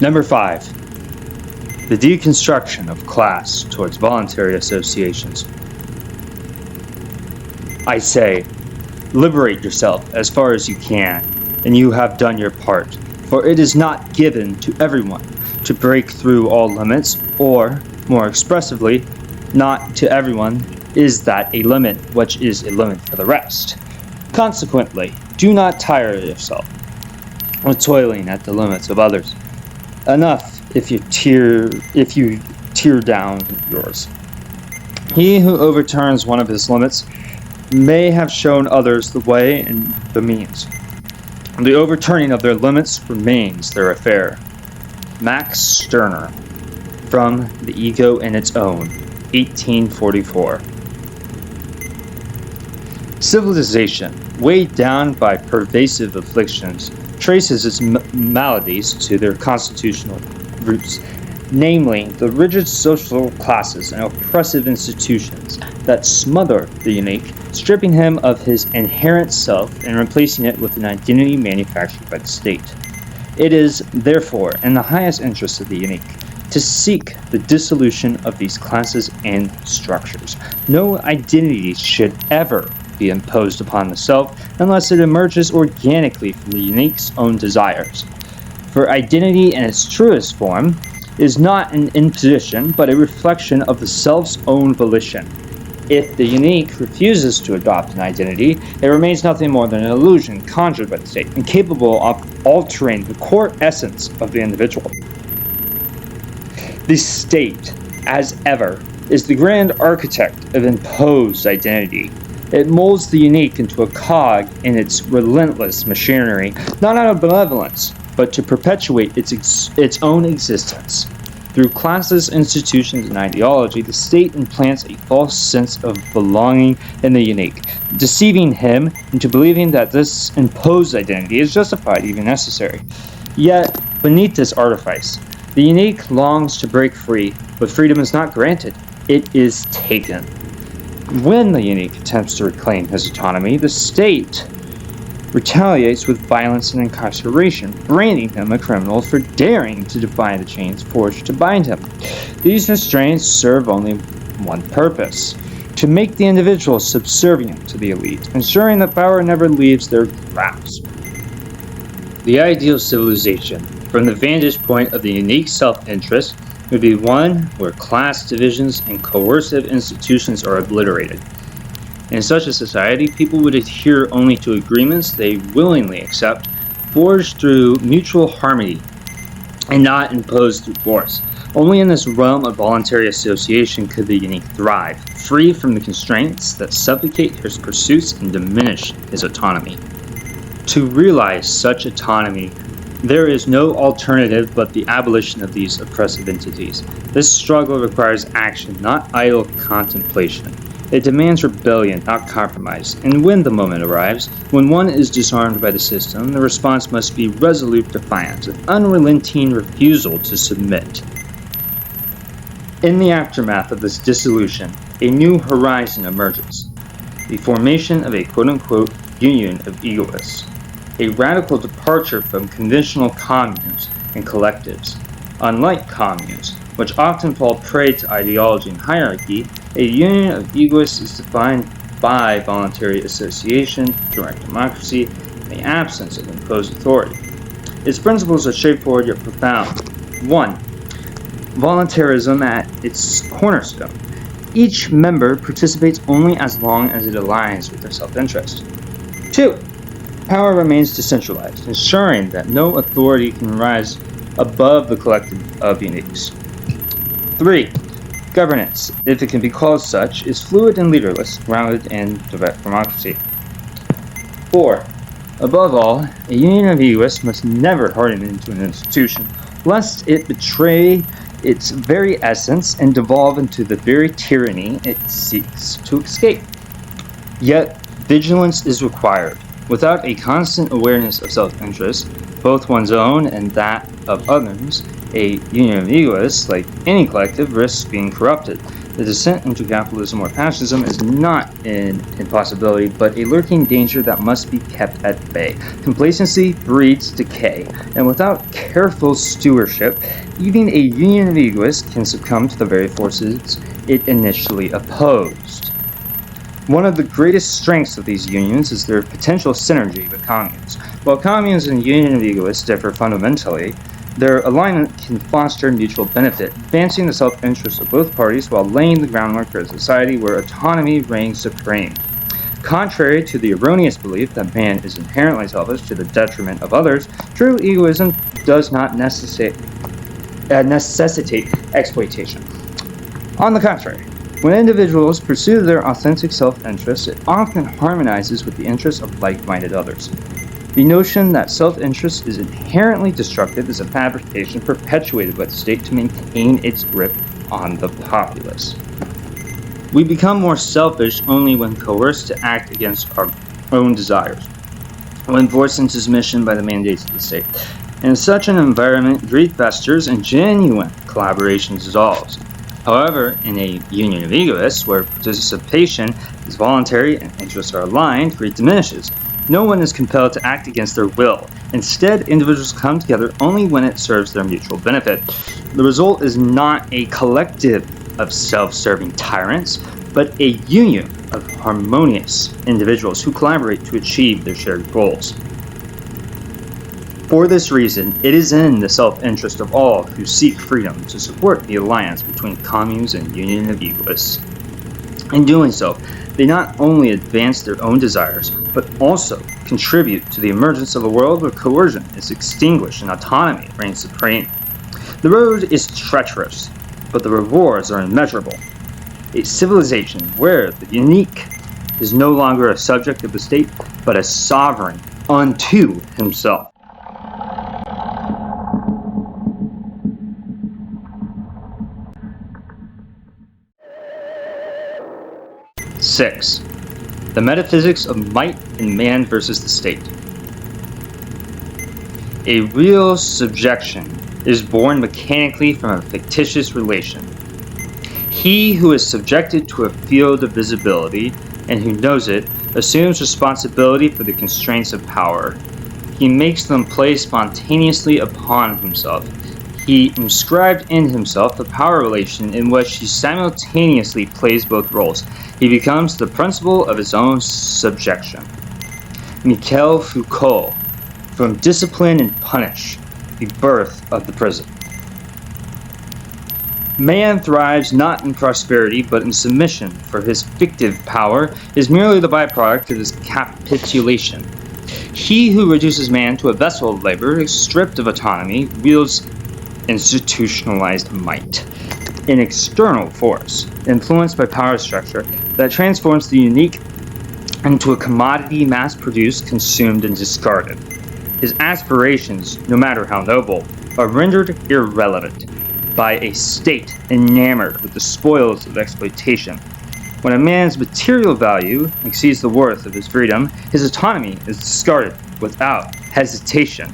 Number 5. The deconstruction of class towards voluntary associations. I say, liberate yourself as far as you can, and you have done your part, for it is not given to everyone to break through all limits, or, more expressively, not to everyone is that a limit which is a limit for the rest. Consequently, do not tire yourself with toiling at the limits of others. Enough if you tear down yours. He who overturns one of his limits may have shown others the way and the means. The overturning of their limits remains their affair. Max Stirner, from The Ego and Its Own, 1844. Civilization, weighed down by pervasive afflictions, traces its maladies to their constitutional roots, namely the rigid social classes and oppressive institutions that smother the unique, stripping him of his inherent self and replacing it with an identity manufactured by the state. It is, therefore, in the highest interest of the unique to seek the dissolution of these classes and structures. No identity should ever be imposed upon the self unless it emerges organically from the unique's own desires. For identity in its truest form is not an imposition but a reflection of the self's own volition. If the unique refuses to adopt an identity, it remains nothing more than an illusion conjured by the state, incapable of altering the core essence of the individual. The state, as ever, is the grand architect of imposed identity. It molds the unique into a cog in its relentless machinery, not out of benevolence, but to perpetuate its own existence. Through classes, institutions, and ideology, the state implants a false sense of belonging in the unique, deceiving him into believing that this imposed identity is justified, even necessary. Yet, beneath this artifice, the unique longs to break free, but freedom is not granted, it is taken. When the unique attempts to reclaim his autonomy, the state retaliates with violence and incarceration, branding him a criminal for daring to defy the chains forged to bind him. These restraints serve only one purpose: to make the individual subservient to the elite, ensuring that power never leaves their grasp. The ideal civilization, from the vantage point of the unique self-interest, would be one where class divisions and coercive institutions are obliterated. In such a society, people would adhere only to agreements they willingly accept, forged through mutual harmony, and not imposed through force. Only in this realm of voluntary association could the unique thrive, free from the constraints that suffocate his pursuits and diminish his autonomy. To realize such autonomy, there is no alternative but the abolition of these oppressive entities. This struggle requires action, not idle contemplation. It demands rebellion, not compromise. And when the moment arrives, when one is disarmed by the system, the response must be resolute defiance, an unrelenting refusal to submit. In the aftermath of this dissolution, a new horizon emerges: the formation of a quote-unquote union of egoists. A radical departure from conventional communes and collectives. Unlike communes, which often fall prey to ideology and hierarchy, a union of egoists is defined by voluntary association, direct democracy, and the absence of imposed authority. Its principles are straightforward yet profound. 1. Voluntarism at its cornerstone. Each member participates only as long as it aligns with their self-interest. 2. Power remains decentralized, ensuring that no authority can rise above the collective of uniques. 3. Governance, if it can be called such, is fluid and leaderless, grounded in direct democracy. 4. Above all, a union of egoists must never harden into an institution, lest it betray its very essence and devolve into the very tyranny it seeks to escape. Yet, vigilance is required. Without a constant awareness of self-interest, both one's own and that of others, A union of egoists, like any collective, risks being corrupted. The descent into capitalism or fascism is not an impossibility, but a lurking danger that must be kept at bay. Complacency breeds decay, and without careful stewardship, even a union of egoists can succumb to the very forces it initially opposed. One of the greatest strengths of these unions is their potential synergy with communes. While communes and union of egoists differ fundamentally, their alignment can foster mutual benefit, advancing the self-interest of both parties while laying the groundwork for a society where autonomy reigns supreme. Contrary to the erroneous belief that man is inherently selfish to the detriment of others, true egoism does not necessitate exploitation. On the contrary, when individuals pursue their authentic self-interest, it often harmonizes with the interests of like-minded others. The notion that self-interest is inherently destructive is a fabrication perpetuated by the state to maintain its grip on the populace. We become more selfish only when coerced to act against our own desires, when forced into submission by the mandates of the state. In such an environment, greed festers and genuine collaboration dissolves. However, in a union of egoists, where participation is voluntary and interests are aligned, greed diminishes. No one is compelled to act against their will. Instead, individuals come together only when it serves their mutual benefit. The result is not a collective of self-serving tyrants, but a union of harmonious individuals who collaborate to achieve their shared goals. For this reason, it is in the self-interest of all who seek freedom to support the alliance between communes and union of egoists. In doing so, they not only advance their own desires, but also contribute to the emergence of a world where coercion is extinguished and autonomy reigns supreme. The road is treacherous, but the rewards are immeasurable. A civilization where the unique is no longer a subject of the state, but a sovereign unto himself. Six, the metaphysics of might and man versus the state. A real subjection is born mechanically from a fictitious relation. He who is subjected to a field of visibility, and who knows it, assumes responsibility for the constraints of power. He makes them play spontaneously upon himself. He inscribed in himself the power relation in which he simultaneously plays both roles. He becomes the principle of his own subjection. Michel Foucault, From Discipline and Punish, the Birth of the Prison. Man thrives not in prosperity, but in submission, for his fictive power is merely the byproduct of his capitulation. He who reduces man to a vessel of labor, stripped of autonomy, wields institutionalized might, an external force, influenced by power structure, that transforms the unique into a commodity mass-produced, consumed, and discarded. His aspirations, no matter how noble, are rendered irrelevant by a state enamored with the spoils of exploitation. When a man's material value exceeds the worth of his freedom, his autonomy is discarded without hesitation.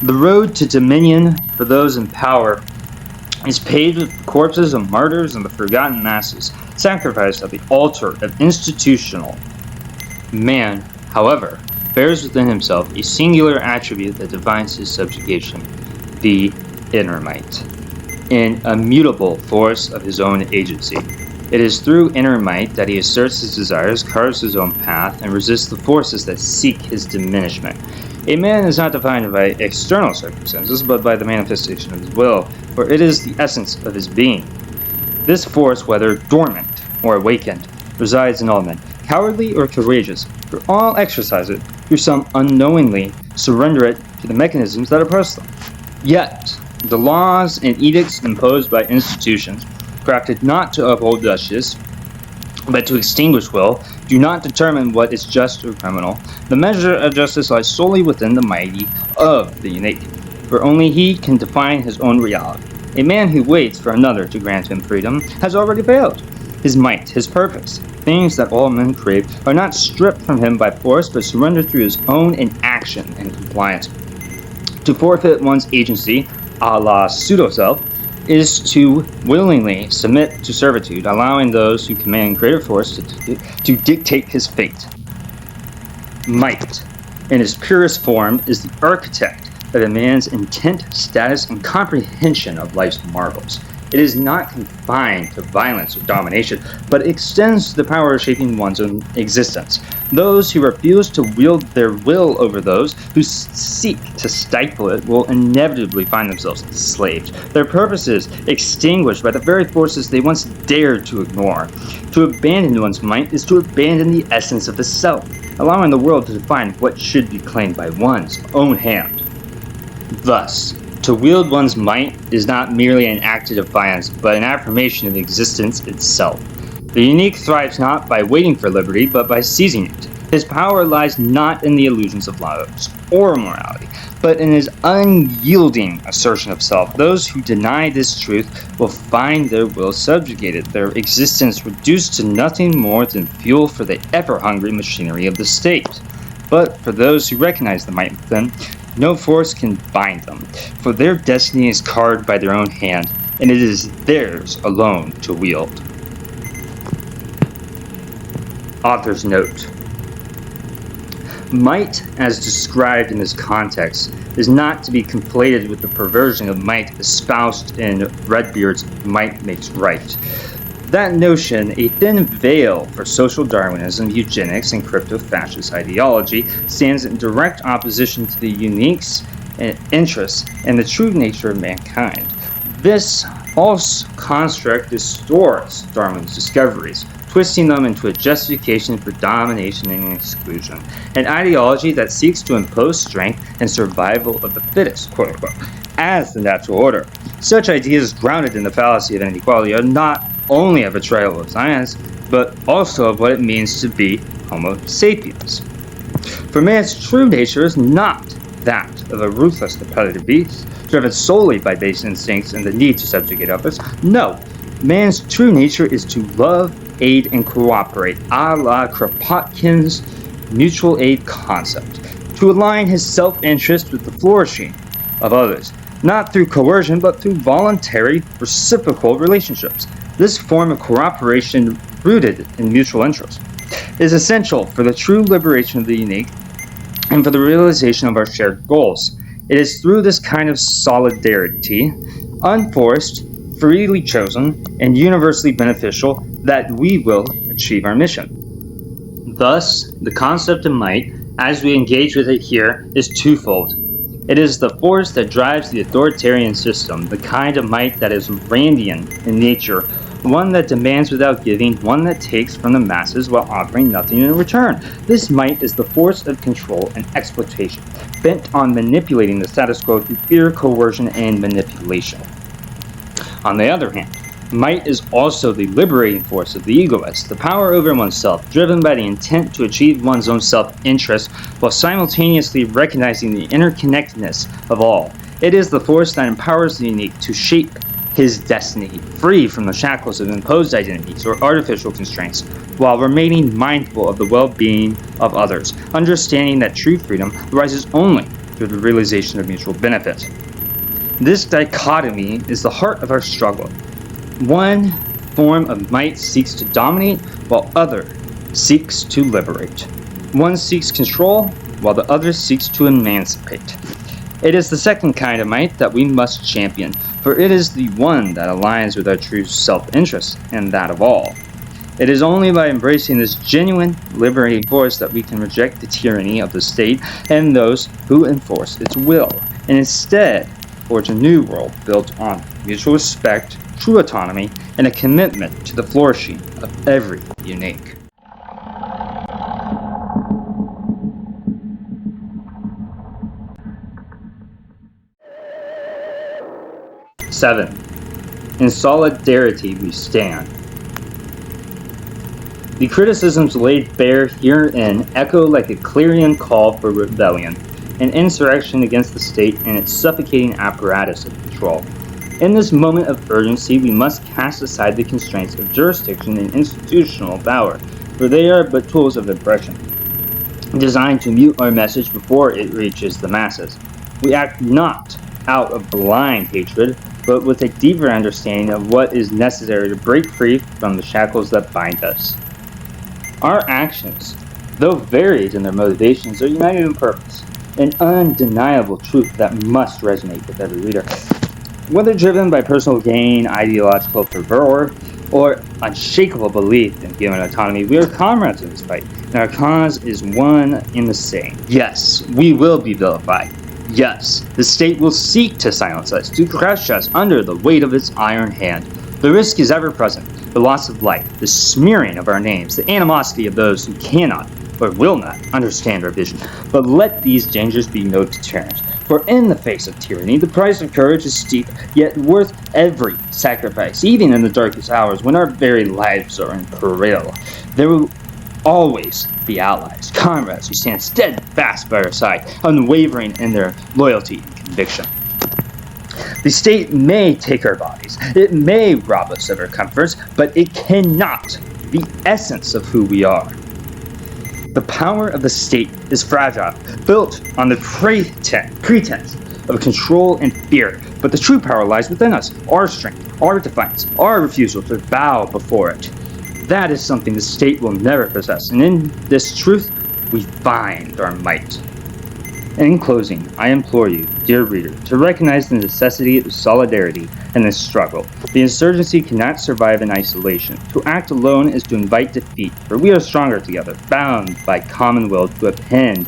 The road to dominion for those in power is paved with the corpses of martyrs and the forgotten masses, sacrificed at the altar of institutional. Man, however, bears within himself a singular attribute that defines his subjugation, the inner might, an immutable force of his own agency. It is through inner might that he asserts his desires, carves his own path, and resists the forces that seek his diminishment. A man is not defined by external circumstances, but by the manifestation of his will, for it is the essence of his being. This force, whether dormant or awakened, resides in all men, cowardly or courageous, for all exercise it, through some unknowingly surrender it to the mechanisms that oppress them. Yet, the laws and edicts imposed by institutions, crafted not to uphold justice, but to extinguish will, do not determine what is just or criminal. The measure of justice lies solely within the mighty of the unique, for only he can define his own reality. A man who waits for another to grant him freedom has already failed. His might, his purpose, things that all men crave, are not stripped from him by force, but surrendered through his own inaction and compliance. To forfeit one's agency, a la pseudo-self, is to willingly submit to servitude, allowing those who command greater force to dictate his fate. Might, in its purest form, is the architect of a man's intent, status, and comprehension of life's marvels. It is not confined to violence or domination, but extends to the power of shaping one's own existence. Those who refuse to wield their will over those who seek to stifle it will inevitably find themselves enslaved, their purposes extinguished by the very forces they once dared to ignore. To abandon one's might is to abandon the essence of the self, allowing the world to define what should be claimed by one's own hand. Thus, to wield one's might is not merely an act of defiance, but an affirmation of existence itself. The unique thrives not by waiting for liberty, but by seizing it. His power lies not in the illusions of laws or morality, but in his unyielding assertion of self. Those who deny this truth will find their will subjugated, their existence reduced to nothing more than fuel for the ever-hungry machinery of the state. But for those who recognize the might within, no force can bind them, for their destiny is carved by their own hand, and it is theirs alone to wield. Author's note. Might, as described in this context, is not to be conflated with the perversion of might espoused in Redbeard's Might Makes Right. That notion, a thin veil for social Darwinism, eugenics, and crypto-fascist ideology, stands in direct opposition to the unique interests and the true nature of mankind. This false construct distorts Darwin's discoveries, twisting them into a justification for domination and exclusion, an ideology that seeks to impose strength and survival of the fittest, quote-unquote, as the natural order. Such ideas grounded in the fallacy of inequality are not only a betrayal of science, but also of what it means to be Homo sapiens. For man's true nature is not that of a ruthless competitive beast, driven solely by base instincts and the need to subjugate others. No, man's true nature is to love, aid, and cooperate, a la Kropotkin's mutual aid concept, to align his self-interest with the flourishing of others, not through coercion, but through voluntary, reciprocal relationships. This form of cooperation, rooted in mutual interest, is essential for the true liberation of the unique and for the realization of our shared goals. It is through this kind of solidarity, unforced, freely chosen, and universally beneficial, that we will achieve our mission. Thus, the concept of might, as we engage with it here, is twofold. It is the force that drives the authoritarian system, the kind of might that is Randian in nature, one that demands without giving, one that takes from the masses while offering nothing in return. This might is the force of control and exploitation, bent on manipulating the status quo through fear, coercion, and manipulation. On the other hand, might is also the liberating force of the egoist, the power over oneself, driven by the intent to achieve one's own self-interest while simultaneously recognizing the interconnectedness of all. It is the force that empowers the unique to shape his destiny, free from the shackles of imposed identities or artificial constraints, while remaining mindful of the well-being of others, understanding that true freedom arises only through the realization of mutual benefit. This dichotomy is the heart of our struggle. One form of might seeks to dominate, while other seeks to liberate. One seeks control, while the other seeks to emancipate. It is the second kind of might that we must champion, for it is the one that aligns with our true self-interest and that of all. It is only by embracing this genuine, liberating force that we can reject the tyranny of the state and those who enforce its will, and instead forge a new world built on mutual respect, true autonomy, and a commitment to the flourishing of every unique. Seven, in solidarity we stand. The criticisms laid bare herein echo like a clarion call for rebellion, an insurrection against the state and its suffocating apparatus of control. In this moment of urgency, we must cast aside the constraints of jurisdiction and institutional power, for they are but tools of oppression, designed to mute our message before it reaches the masses. We act not out of blind hatred, but with a deeper understanding of what is necessary to break free from the shackles that bind us. Our actions, though varied in their motivations, are united in purpose, an undeniable truth that must resonate with every reader. Whether driven by personal gain, ideological fervor, or unshakable belief in human autonomy, we are comrades in this fight, and our cause is one in the same. Yes, we will be vilified. Yes, the state will seek to silence us, to crush us under the weight of its iron hand. The risk is ever present, the loss of life, the smearing of our names, the animosity of those who cannot or will not understand our vision. But let these dangers be no deterrent, for in the face of tyranny, the price of courage is steep, yet worth every sacrifice, even in the darkest hours when our very lives are in peril. There will always be allies, comrades who stand steadfast by our side, unwavering in their loyalty and conviction. The state may take our bodies, it may rob us of our comforts, but it cannot be the essence of who we are. The power of the state is fragile, built on the pretense of control and fear, but the true power lies within us, our strength, our defiance, our refusal to bow before it. That is something the state will never possess, and in this truth, we find our might. And in closing, I implore you, dear reader, to recognize the necessity of solidarity in this struggle. The insurgency cannot survive in isolation. To act alone is to invite defeat, for we are stronger together, bound by common will to upend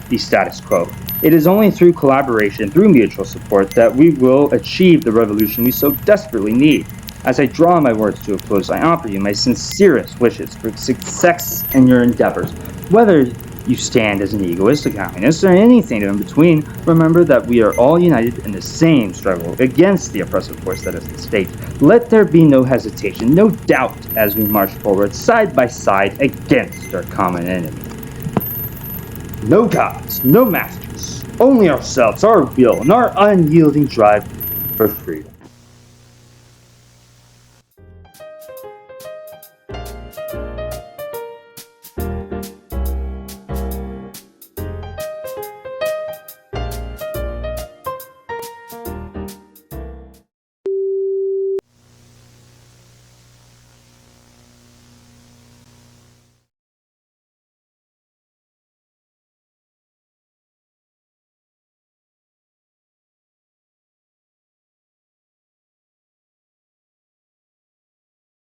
the status quo. It is only through collaboration, through mutual support, that we will achieve the revolution we so desperately need. As I draw my words to a close, I offer you my sincerest wishes for success in your endeavors. Whether you stand as an egoist, a communist, or anything in between, remember that we are all united in the same struggle against the oppressive force that is the state. Let there be no hesitation, no doubt as we march forward side by side against our common enemy. No gods, no masters, only ourselves, our will, and our unyielding drive for freedom.